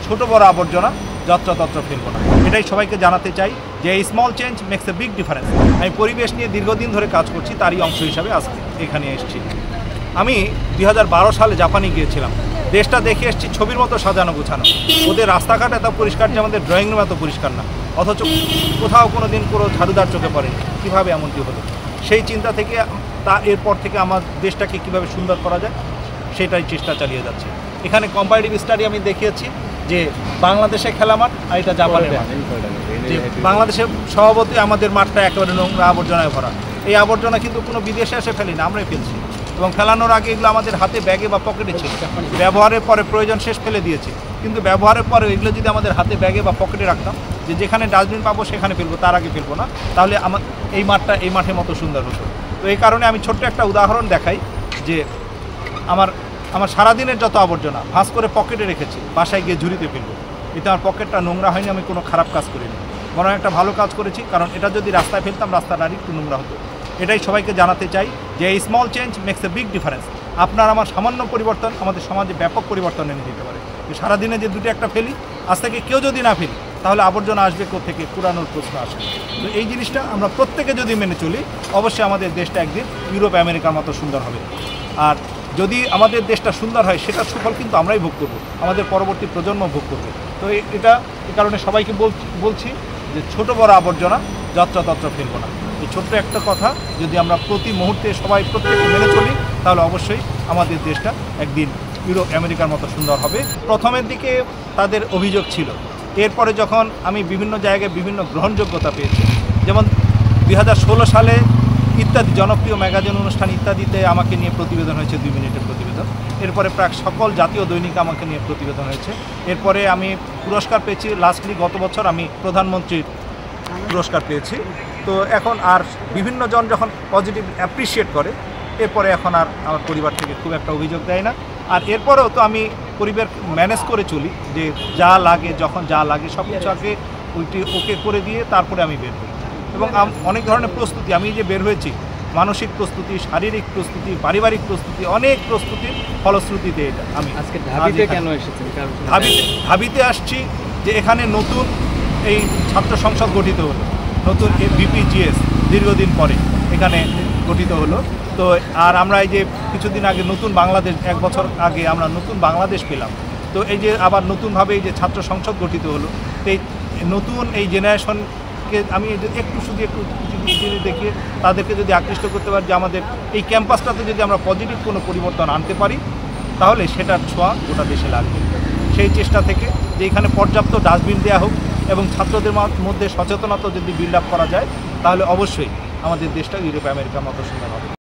ছোট বড় আবর্জনা যত্রতত্র ফেলবো না। এটাই সবাইকে জানাতে চাই যে এই small change makes a big difference. আমি পরিবেশ নিয়ে দীর্ঘদিন ধরে কাজ করছি, তারই অংশ হিসাবে আজকে এখানে এসেছি। আমি 2012 সালে জাপানে গিয়েছিলাম। দেশটা দেখে এসেছি ছবির মতো সাজানো গোছানো। ওদের রাস্তাঘাট এত পরিষ্কার যে আমাদের ড্রয়িং রুম এত পরিষ্কার না, অথচ কোথাও কোনো দিন কোনো ঝাড়ুদার চোখে পড়েনি। কীভাবে এমনটি হলো? সেই চিন্তা থেকে এরপর থেকে আমার দেশটাকে কীভাবে সুন্দর করা যায় সেটাই চেষ্টা চালিয়ে যাচ্ছে। এখানে কম্পারেটিভ স্টাডি আমি দেখিয়েছি যে বাংলাদেশে খেলা মাঠ আর এটা জাপানের মাঠ। যে বাংলাদেশের স্বভাবতই আমাদের মাঠটা একেবারে নোংরা আবর্জনায় ভরা। এই আবর্জনা কিন্তু কোনো বিদেশে এসে ফেলি না, আমরাই ফেলছি। এবং ফেলানোর আগে এগুলো আমাদের হাতে, ব্যাগে বা পকেটে ছিল। ব্যবহারের পরে প্রয়োজন শেষ ফেলে দিয়েছে, কিন্তু ব্যবহারের পরে এগুলো যদি আমাদের হাতে, ব্যাগে বা পকেটে রাখতাম, যে যেখানে ডাস্টবিন পাবো সেখানে ফেলবো, তার আগে ফেলবো না, তাহলে আমার এই মাঠটা এই মাঠের মতো সুন্দর হতো। তো এই কারণে আমি ছোট্ট একটা উদাহরণ দেখাই যে আমার সারাদিনের যত আবর্জনা ভাঁজ করে পকেটে রেখেছি, বাসায় গিয়ে ঝুড়িতে ফেলবো। এতে আমার পকেটটা নোংরা হয়নি, আমি কোনো খারাপ কাজ করিনি, বরং একটা ভালো কাজ করেছি। কারণ এটা যদি রাস্তায় ফেলতাম, রাস্তাটা আরেকটু নোংরা হতো। এটাই সবাইকে জানাতে চাই যে এই small change makes a big difference. আপনার আমার সামান্য পরিবর্তন আমাদের সমাজে ব্যাপক পরিবর্তন এনে দিতে পারে। সারাদিনে যে দুটো একটা ফেলি, আজ থেকে কেউ যদি না ফেলি, তাহলে আবর্জনা আসবে কোত্থেকে? পুরানোর প্রশ্ন আসবে। তো এই জিনিসটা আমরা প্রত্যেকে যদি মেনে চলি, অবশ্যই আমাদের দেশটা একদিন ইউরোপ আমেরিকার মতো সুন্দর হবে। আর যদি আমাদের দেশটা সুন্দর হয়, সেটার সুফল কিন্তু আমরাই ভোগ করবো, আমাদের পরবর্তী প্রজন্ম ভোগ করবে। তো এটা এই কারণে সবাইকে বলছি যে ছোট বড় আবর্জনা যত্রতত্র ফেলবো না। এই ছোট্ট একটা কথা যদি আমরা প্রতি মুহূর্তে সবাই প্রত্যেকে মেনে চলি, তাহলে অবশ্যই আমাদের দেশটা একদিন ইউরোপ আমেরিকার মতো সুন্দর হবে। প্রথমের দিকে তাদের অভিযোগ ছিল, এরপরে যখন আমি বিভিন্ন জায়গায় বিভিন্ন গ্রহণযোগ্যতা পেয়েছি, যেমন 2016 সালে ইত্যাদি জনপ্রিয় ম্যাগাজিন অনুষ্ঠান ইত্যাদিতে আমাকে নিয়ে প্রতিবেদন হয়েছে, 2 মিনিটের প্রতিবেদন। এরপরে প্রায় সকল জাতীয় দৈনিকে আমাকে নিয়ে প্রতিবেদন হয়েছে। এরপরে আমি পুরস্কার পেয়েছি, লাস্টলি গত বছর আমি প্রধানমন্ত্রীর পুরস্কার পেয়েছি। তো এখন আর বিভিন্ন জন যখন পজিটিভ অ্যাপ্রিসিয়েট করে, এরপরে এখন আর আমার পরিবার থেকে খুব একটা অভিযোগ দেয় না। আর এরপরেও তো আমি পরিবার ম্যানেজ করে চলি, যে যা লাগে যখন যা লাগে সব কিছু আগে ওকে করে দিয়ে তারপরে আমি বের হই। এবং অনেক ধরনের প্রস্তুতি, আমি যে বের হয়েছি, মানসিক প্রস্তুতি, শারীরিক প্রস্তুতি, পারিবারিক প্রস্তুতি, অনেক প্রস্তুতির ফলশ্রুতিতে এটা আমি আজকে ঢাবিতে কেন এসেছেন? ঢাবিতে আসছি যে এখানে নতুন এই ছাত্র সংসদ গঠিত হলো, নতুন বিপিজিএস দীর্ঘদিন পরে এখানে গঠিত হলো। তো আর আমরা এই যে কিছুদিন আগে নতুন বাংলাদেশ, 1 বছর আগে আমরা নতুন বাংলাদেশ পেলাম। তো এই যে আবার নতুনভাবে এই যে ছাত্র সংসদ গঠিত হলো, তো এই নতুন এই জেনারেশনকে আমি একটু দেখিয়ে তাদেরকে যদি আকৃষ্ট করতে পারি যে আমাদের এই ক্যাম্পাসটাতে যদি আমরা পজিটিভ কোনো পরিবর্তন আনতে পারি, তাহলে সেটার ছোঁয়া গোটা দেশে লাগবে। সেই চেষ্টা থেকে যে এখানে পর্যাপ্ত ডাস্টবিন দেওয়া হোক এবং ছাত্রদের মধ্যে সচেতনতা যদি বিল্ড আপ করা যায়, তাহলে অবশ্যই আমাদের দেশটা ইউরোপ আমেরিকার মতো সুন্দর হবে।